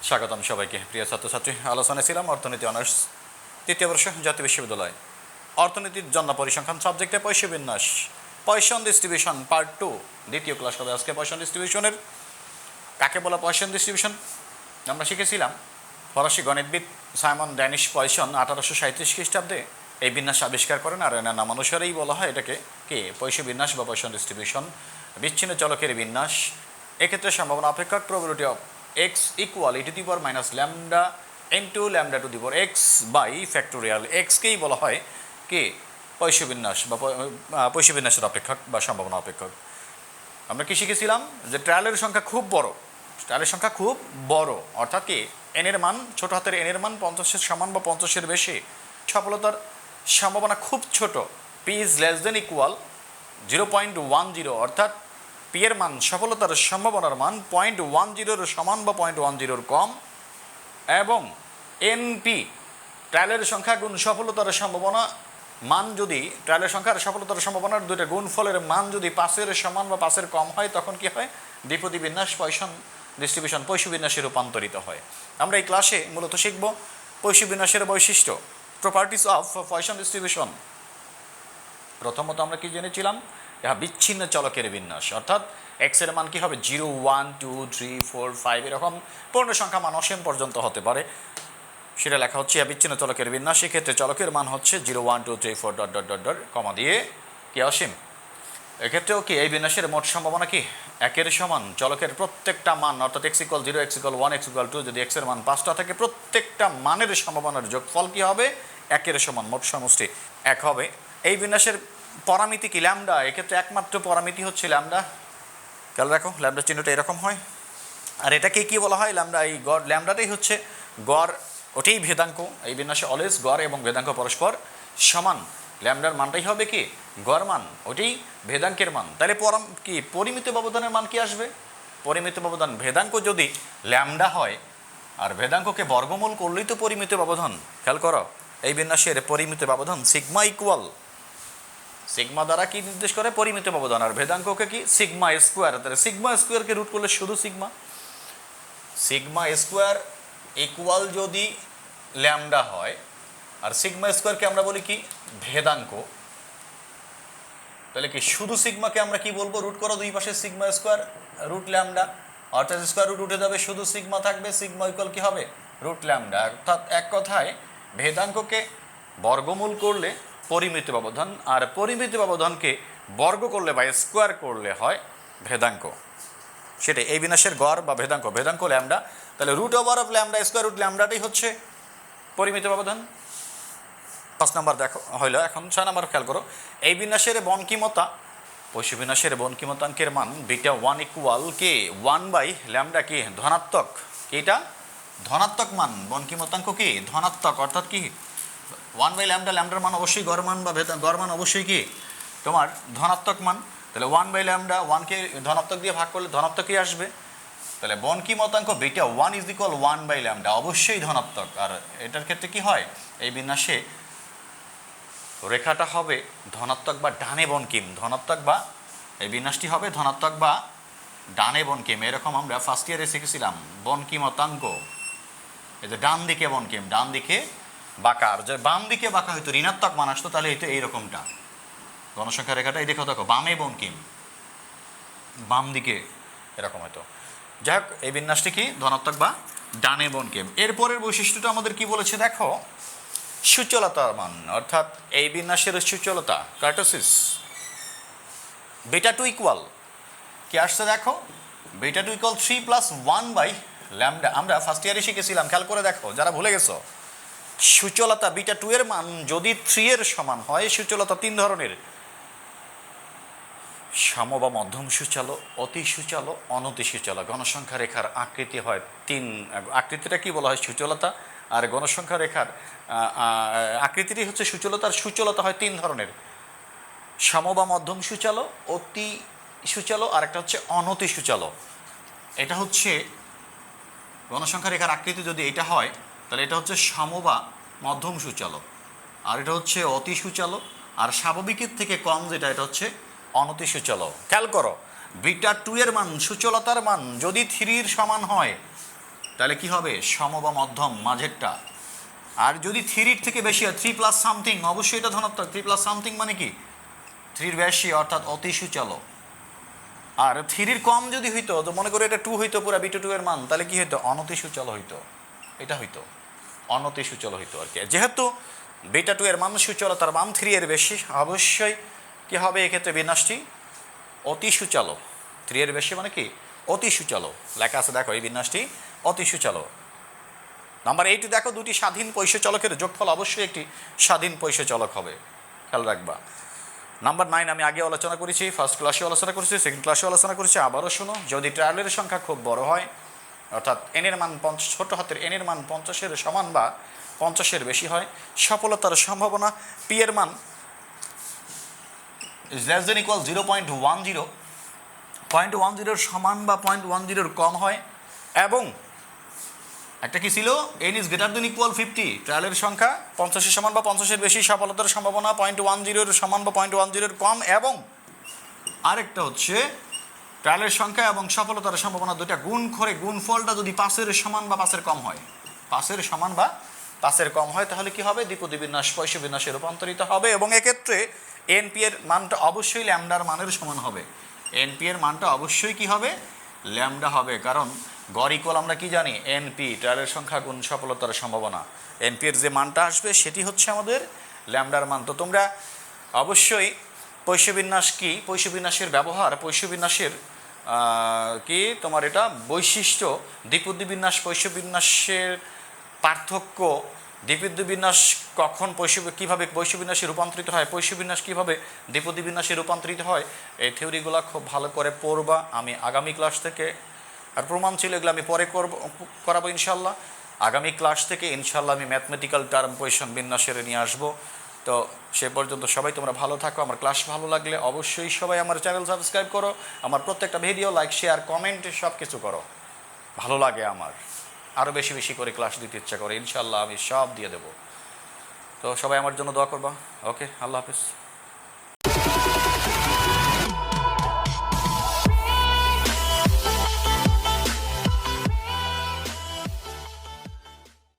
স্বাগতম সবাইকে। প্রিয় ছাত্রছাত্রী, আলোচনায় ছিলাম অর্থনীতি অনার্স তৃতীয় বর্ষ জাতীয় বিশ্ববিদ্যালয় অর্থনীতির জন্য পরিসংখ্যান সাবজেক্টে পয়সা বিন্যাস পয়সন ডিস্ট্রিবিউশন পার্ট 2 দ্বিতীয় ক্লাস হবে আজকে। পয়সন ডিস্ট্রিবিউশনের কাকে বলা পয়সন ডিস্ট্রিবিউশন আমরা শিখেছিলাম। ফরাসি গণিতবিদ সাইমন ড্যানিশ পয়সন 1837 খ্রিস্টাব্দে এই বিন্যাস আবিষ্কার করেন, আর এনার নাম অনুসারেই বলা হয় এটাকে কি পয়সা বিন্যাস বা পয়সন ডিস্ট্রিবিউশন। বিচ্ছিন্ন চলকের বিন্যাস, এক্ষেত্রে সম্ভাবনা অপেক্ষক probability of x equal e to the power minus lambda into lambda to the power x by factorial. এক্সকেই বলা হয় কি পয়সা বিন্যাস বা পয়সা বিন্যাসের অপেক্ষক বা সম্ভাবনা অপেক্ষক। আমরা কি শিখেছিলাম যে ট্রায়ালের সংখ্যা খুব বড়, ট্রায়ালের সংখ্যা খুব বড় অর্থাৎ কি এনের মান ছোট হাতের এনের মান 50-এর সমান বা 50-এর বেশি, সফলতার সম্ভাবনা খুব ছোট, p is less than equal 0.10 অর্থাৎ পি এর মান সফলতার সম্ভাবনার মান 0.10-এর সমান বা 0.10-এর কম, এবং এনপি ট্রায়ালের সংখ্যা গুণ সফলতার সম্ভাবনা মান যদি ট্রায়ালের সংখ্যা আর সফলতার সম্ভাবনার দুইটা গুণফলের মান যদি 5-এর সমান বা 5-এর কম হয় তখন কি হয় দ্বিপদী বিন্যাস পয়সন ডিস্ট্রিবিউশন পয়সা বিন্যাসে রূপান্তরিত হয়। আমরা এই ক্লাসে মূলত শিখব পয়সা বিন্যাসের বৈশিষ্ট্য, প্রপার্টিস অফ পয়সন ডিস্ট্রিবিউশন। প্রথমত আমরা কি জেনেছিলাম, ইহা বিচ্ছিন্ন চলকের বিন্যাস, অর্থাৎ এক্স এর মান কি হবে 0, 1, 2, 3, 4, 5 এরকম পূর্ণ সংখ্যা মান অসীম পর্যন্ত হতে পারে, সেটা লেখা হচ্ছে ইহা বিচ্ছিন্ন চলকের বিন্যাস। সেক্ষেত্রে চলকের মান হচ্ছে 0, 1, 2, 3, 4 ডট ডট ডট ডট কমা দিয়ে কি অসীম। এক্ষেত্রেও কি এই বিন্যাসের মোট সম্ভাবনা কি একের সমান, চলকের প্রত্যেকটা মান অর্থাৎ x equal 0, x equal 1, x equal 2 যদি x এর মান 5টা থাকে প্রত্যেকটা মানের সম্ভাবনার যোগফল কি হবে একের সমান, মোট সমষ্টি 1 হবে। এই বিন্যাসের পরামিতি কি ল্যামডা, এক্ষেত্রে একমাত্র পরামিতি হচ্ছে ল্যামডা। খেয়াল রাখো ল্যামডা চিহ্নটা এরকম হয়, আর এটাকে কি বলা হয় ল্যামডা, এই গড় ল্যামডাটাই হচ্ছে গড়, ওটাই ভেদাঙ্ক। এই বিন্যাসে অলওয়েজ গড় এবং ভেদাঙ্ক পরস্পর সমান, ল্যামডার মানটাই হবে কি গড় মান, ওটাই ভেদাঙ্কের মান। তাহলে কি পরিমিত ব্যবধানের মান কি আসবে, পরিমিত ব্যবধান ভেদাঙ্ক যদি ল্যামডা হয় আর ভেদাঙ্ককে বর্গমূল করলেই তো পরিমিত ব্যবধান। খেয়াল করো এই বিন্যাসের পরিমিত ব্যবধান সিগমা ইকুয়াল, সিগমা দ্বারা কি নির্দেশ করে পরিমিত ব্যবধান, আর ভেদাঙ্ককে কি সিগমা স্কোয়ার। তাহলে সিগমা স্কোয়ারকে রুট করলে শুধু সিগমা, সিগমা স্কোয়ার ইকুয়াল যদি ল্যামডা হয়, আর সিগমা স্কোয়ারকে আমরা বলি কি ভেদাঙ্ক, তাহলে কি শুধু সিগমাকে আমরা কি বলবো রুট করো দুই পাশে সিগমা স্কোয়ার রুট ল্যামডা, অর্থাৎ স্কোয়ার রুট উঠে যাবে শুধু সিগমা থাকবে, সিগমা ইকুয়াল কি হবে রুট ল্যামডা। অর্থাৎ এক কথায় ভেদাঙ্ককে বর্গমূল করলে পরিমিত ব্যবধান, আর পরিমিত ব্যবধানকে বর্গ করলে বা স্কোয়ার করলে হয় ভেদাঙ্ক। সেটাই এই বিন্যাসের গড় বা ভেদাঙ্ক, ভেদাঙ্ক ল্যামডা। তাহলে root over of lambda square root ল্যামডাটাই হচ্ছে পরিমিত ব্যবধান। 5 নম্বর দেখো হইল। এখন 6 নম্বর খেয়াল করো, এই বিন্যাসের বনকিমতা পয়সা বিন্যাসের বনকিমতাঙ্কের মান বিটা 1 ইকুয়াল কে 1 বাই ল্যামডা কি ধনাত্মক, এটা ধনাত্মক মান, বনকিমতাঙ্ক কি ধনাত্মক, অর্থাৎ কি 1 বাই ল্যামডা, ল্যামডার মান অবশ্যই গড় মান বা গড় মান অবশ্যই কি তোমার ধনাত্মক মান। তাহলে 1 বাই ল্যামডা 1কে ধনাত্মক দিয়ে ভাগ করলে ধনাত্মকই আসবে। তাহলে বনকিমতাঙ্ক beta 1 is equal 1 by lambda অবশ্যই ধনাত্মক। আর এটার ক্ষেত্রে কি হয় এই বিন্যাসে রেখাটা হবে ধনাত্মক বা ডানে বনকিম, ধনাত্মক বা এই বিন্যাসটি হবে ধনাত্মক বা ডানে বনকিম। এরকম আমরা ফার্স্ট ইয়ারে শিখেছিলাম বনকিমতাঙ্ক, এই যে ডান দিকে বনকিম, ডান দিকে বাঁকা, আর যে বাম দিকে বাঁকা হয়তো ঋণাত্মক মান আসতো, তাহলে এই তো এইরকমটা গণসংখ্যা রেখাটা এই দেখো দেখো বামে বনকিম, বাম দিকে এরকম হয়তো। যাই হোক এই বিন্যাসটি কি ধনাত্মক বা ডানে বনকিম। এরপরের বৈশিষ্ট্যটা আমাদের কি বলেছে দেখো, সুচলতার মান, অর্থাৎ এই বিন্যাসের সুচলতা কার্টোসিস বিটা 2 ইকুয়াল কি আসছে দেখো, বিটা 2 ইকুয়াল 3 + 1 বাই ল্যামডা। আমরা ফার্স্ট ইয়ারে শিখেছিলাম, খেয়াল করে দেখো যারা ভুলে গেছো, সুচলতা বিটা 2 এর মান যদি 3 এর সমান হয়, সুচলতা 3 ধরনের, সম বা মধ্যম সুচালো, অতি সুচালো, অনতি সুচালো। গণসংখ্যা রেখার আকৃতি হয় 3, আকৃতিটা কি বলা হয় সুচলতা, আর গণসংখ্যা রেখার আকৃতিটি হচ্ছে সুচলতার, সুচলতা হয় 3 ধরনের, সম বা মধ্যম সুচালো, অতি সুচালো, আর একটা হচ্ছে অনতি সুচালো। এটা হচ্ছে গণসংখ্যা রেখার আকৃতি যদি এটা হয় তাহলে এটা হচ্ছে সম বা মধ্যম সুচালো, আর এটা হচ্ছে অতি সুচালো, আর স্বাভাবিকের থেকে কম যেটা এটা হচ্ছে অনতি সুচালো। খেয়াল করো বিটা 2 এর মান সুচলতার মান যদি 3 এর সমান হয় তাহলে কি হবে, সম বা মধ্যম মাঝেরটা। আর যদি 3 থেকে বেশি হয়, 3 প্লাস সামথিং, অবশ্যই এটা ধনাত্মক। 3 প্লাস সামথিং মানে কি 3 বেশি, অর্থাৎ অতি সূচলক। আর 3 কম যদি হইতো, তো মনে করো এটা 2 হইতো পুরা বিটা 2 এর মান, তাহলে কি হইতো, অনতি সূচল হইতো। এটা হইতো অনতি সূচল হইতো আর কি। যেহেতু বিটা 2 এর মান সূচল, তার মান 3 এর বেশি, অবশ্যই কি হবে এক্ষেত্রে বিন্যাসটি অতি সূচালো। 3 এর বেশি মানে কি অতি সূচালো, লেখা আছে দেখো এই বিন্যাসটি অতি সূচালো। নাম্বার 8 দেখো, দুটি স্বাধীন পৈষ্য চলকের যোগফল অবশ্যই একটি স্বাধীন পৈষ্য চলক হবে, খেয়াল রাখবা। নাম্বার 9 আমি আগে আলোচনা করেছি, ফার্স্ট ক্লাসে আলোচনা করেছি, সেকেন্ড ক্লাসে আলোচনা করেছি, আবারও শোনো। যদি ট্রায়ালের সংখ্যা খুব বড় হয়, অর্থাৎ এনের মান ছোট হাতের এনের মান 50-এর সমান বা 50-এর বেশি হয়, সফলতার সম্ভাবনা পি এর মান ইজ লেস দেন ইকুয়াল 0.10, 0.10 সমান বা 0.10 কম হয়, এবং একটা কি ছিল, N is greater than equal 50, ট্রায়ালের সংখ্যা 50-এর সমান বা 50-এর বেশি, সফলতার সম্ভাবনা 0.10 সমান বা 0.10 কম, এবং আরেকটা হচ্ছে ট্রায়ালের সংখ্যা এবং সফলতার সম্ভাবনা দুটা গুণ করে গুণফলটা যদি 5-এর সমান বা 5-এর কম হয়, 5-এর সমান বা 5-এর কম হয়, তাহলে কি হবে, দ্বিপদী বিন্যাস পৈষ্য বিন্যাসে রূপান্তরিত হবে। এবং এক্ষেত্রে এনপি এর মানটা অবশ্যই ল্যামডার মানের সমান হবে। এনপি এর মানটা অবশ্যই কি হবে, ল্যামডা হবে, কারণ গড় ইকুয়াল আমরা কি জানি, এনপি ট্রায়ালের সংখ্যা গুণ সফলতার সম্ভাবনা। এনপি এর যে মানটা আসবে সেটি হচ্ছে আমাদের ল্যামডার মান। তো তোমরা অবশ্যই পৈষ্য বিন্যাস কি, পৈষ্য বিন্যাসের ব্যবহার, পৈষ্য বিন্যাসের কি তোমার এটা বৈশিষ্ট্য, দ্বিপদী বিন্যাস পৈষ্য বিন্যাসের পার্থক্য, দ্বিপদী বিন্যাস কখন কীভাবে পৈষ্য বিন্যাসে রূপান্তরিত হয়, পৈষ্য বিন্যাস কীভাবে দ্বিপদী বিন্যাসে রূপান্তরিত হয়, এই থিওরিগুলো খুব ভালো করে পড়বা। আমি আগামী ক্লাস থেকে, আর প্রমাণ ছিল এগুলো আমি পরে করাবো ইনশাল্লাহ। আগামী ক্লাস থেকে ইনশাল্লাহ আমি ম্যাথমেটিক্যাল টার্ম পজিশন বিন্যাসের নিয়ে আসবো। তো সে পর্যন্ত সবাই তোমরা ভালো থাকো। আমার ক্লাস ভালো লাগলে অবশ্যই সবাই আমার চ্যানেল সাবস্ক্রাইব করো, আমার প্রত্যেকটা ভিডিও লাইক শেয়ার কমেন্ট সব কিছু করো, ভালো লাগে আমার, আরও বেশি বেশি করে ক্লাস দিতে ইচ্ছা করে, ইনশাল্লাহ আমি সব দিয়ে দেবো। তো সবাই আমার জন্য দোয়া করবা। ওকে, আল্লাহ হাফিজ।